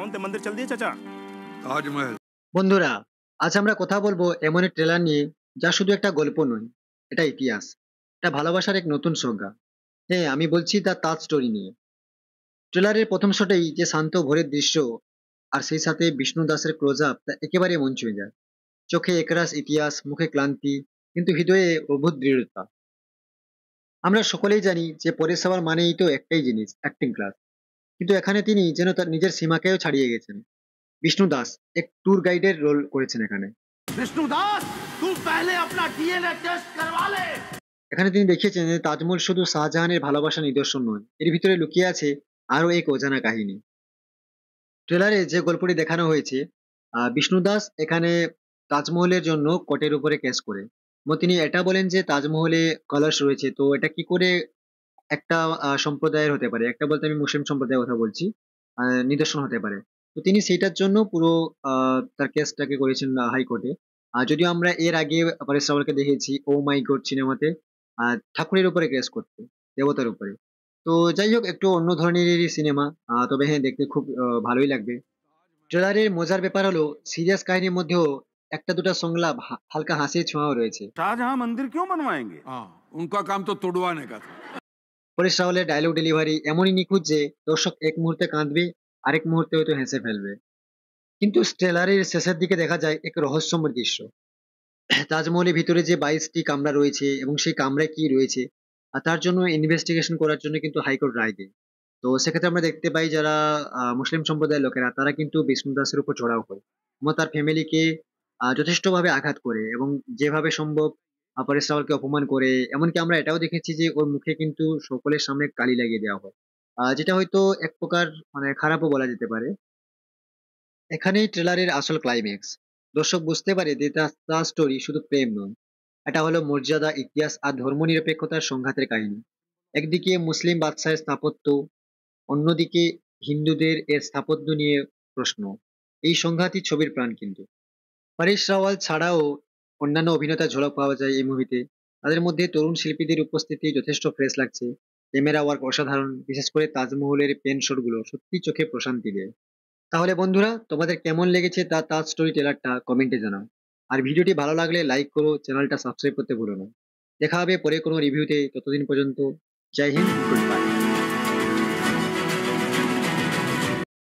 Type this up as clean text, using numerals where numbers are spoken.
कौन थे मंदिर चल दिए चाचा? ताजमहल। বন্ধুরা, আজ আমরা কথা বলবো এমন এক ট্রেলার নিয়ে যা শুধু একটা গল্প নয়, এটা ইতিহাস, এটা ভালোবাসার এক নতুন সংজ্ঞা। হ্যাঁ, আমি বলছি দ্য তাজ স্টোরি নিয়ে। ট্রেলারের প্রথম শটেই যে শান্ত ভোরের দৃশ্য আর সেই সাথে বিষ্ণু দাসের ক্লোজ আপ, তা একেবারে মন ছুঁয়ে যায়। চোখে একরাশ ইতিহাস, মুখে ক্লান্তি, কিন্তু হৃদয়ে অদ্ভুত দৃঢ়তা। আমরা সকলেই জানি যে পরেশ রাওয়াল মানেই তো একটাই জিনিস, অ্যাক্টিং ক্লাস। কিন্তু এখানে তিনি যেন তার নিজের সীমাকেও ছাড়িয়ে গেছেন। বিষ্ণু দাস এক ট্যুর গাইডের রোল করেছেন এখানে। विष्णु दास, तू पहले अपना डीएनए टेस्ट करवा ले। এখানে তিনি দেখিয়েছেন যে তাজমহল শুধু শাহজাহানের ভালোবাসার নিদর্শন নয়, এর ভিতরে লুকিয়ে আছে আরো এক অজানা কাহিনী। ট্রেলারে যে গল্পটি দেখানো হয়েছে, বিষ্ণু দাস এখানে তাজমহলের জন্য কোর্টের উপরে কেস করে, এবং তিনি এটা বলেন যে তাজমহলে কলস রয়েছে, তো এটা কি করে একটা সম্প্রদায়ের হতে পারে, একটা বলতে আমি মুসলিম সম্প্রদায়ের কথা বলছি, নিদর্শন হতে পারে। তো তিনি সেটার জন্য পুরো তার কেসটাকে করেছেন হাইকোর্টে। আর যদিও আমরা এর আগে পরেশ রাওয়ালকে দেখেছি ও মাই গড সিনেমাতে ঠাকুরের উপরে কেস করতে, দেবতার উপরে। তো যাই হোক, একটু অন্য ধরনেরই সিনেমা, তবে হ্যাঁ, দেখতে খুব ভালোই লাগবে। ট্রেলারের মজার ব্যাপার হলো সিরিয়াস কাহিনীর মধ্যেও একটা দুটা সংলাপ হালকা হাসির ছোঁয়াও রয়েছে। शाहजहां मंदिर क्यों बनवाएंगे? हाँ, उनका काम तो तुड़वाने का था। পরেশ রাওয়ালের ডায়লগ ডেলিভারি এমনই নিখুঁত যে দর্শক এক মুহূর্তে কাঁদবে, আরেক মুহূর্তে হয়তো হেসে ফেলবে। কিন্তু ট্রেলারের শেষের দিকে দেখা যায় এক রহস্যময় দৃশ্য। তাজমহলের ভিতরে যে 22টি কামরা রয়েছে এবং সেই কামরায় কি রয়েছে, আর তার জন্য ইনভেস্টিগেশন করার জন্য কিন্তু হাইকোর্ট রায় দেয়। তো সেক্ষেত্রে আমরা দেখতে পাই যারা মুসলিম সম্প্রদায়ের লোকেরা, তারা কিন্তু বিষ্ণু দাসের উপর চড়াও হয় এবং তার ফ্যামিলিকে যথেষ্টভাবে আঘাত করে, এবং যেভাবে সম্ভব পরেশ রাওয়ালকে অপমান করে। এমনকি আমরা এটাও দেখেছি যে ওর মুখে কিন্তু সকলের সামনে কালি লাগিয়ে দেওয়া হয়, যেটা হয়তো এক প্রকার মানে খারাপও বলা যেতে পারে। এখানেই ট্রেলারের আসল ক্লাইম্যাক্স। দর্শক বুঝতে পারে যে তার স্টোরি শুধু প্রেম নয়, এটা হলো মর্যাদা, ইতিহাস আর ধর্মনিরপেক্ষতার সংঘাতের কাহিনী। একদিকে মুসলিম বাদশাহের স্থাপত্য, অন্যদিকে হিন্দুদের এর স্থাপত্য নিয়ে প্রশ্ন। এই সংঘাতই ছবির প্রাণ কিন্তু। পরেশ রাওয়াল ছাড়াও অন্যান্য অভিনেতার ঝলক পাওয়া যায় এই মুভিতে। তাদের মধ্যে তরুণ শিল্পীদের উপস্থিতি যথেষ্ট ফ্রেশ লাগছে। ক্যামেরা ওয়ার্ক অসাধারণ, বিশেষ করে তাজমহলের পেন শট গুলো সত্যি চোখে প্রশান্তি দেয়। তাহলে বন্ধুরা, তোমাদের কেমন লেগেছে তাজ স্টোরি ট্রেলারটা কমেন্টে জানাও। আর ভিডিওটি ভালো লাগলে লাইক করো, চ্যানেলটা সাবস্ক্রাইব করতে ভুলো না। দেখা হবে পরে কোনো রিভিউতে, ততদিন পর্যন্ত জয় হিন্দ, গুড বাই।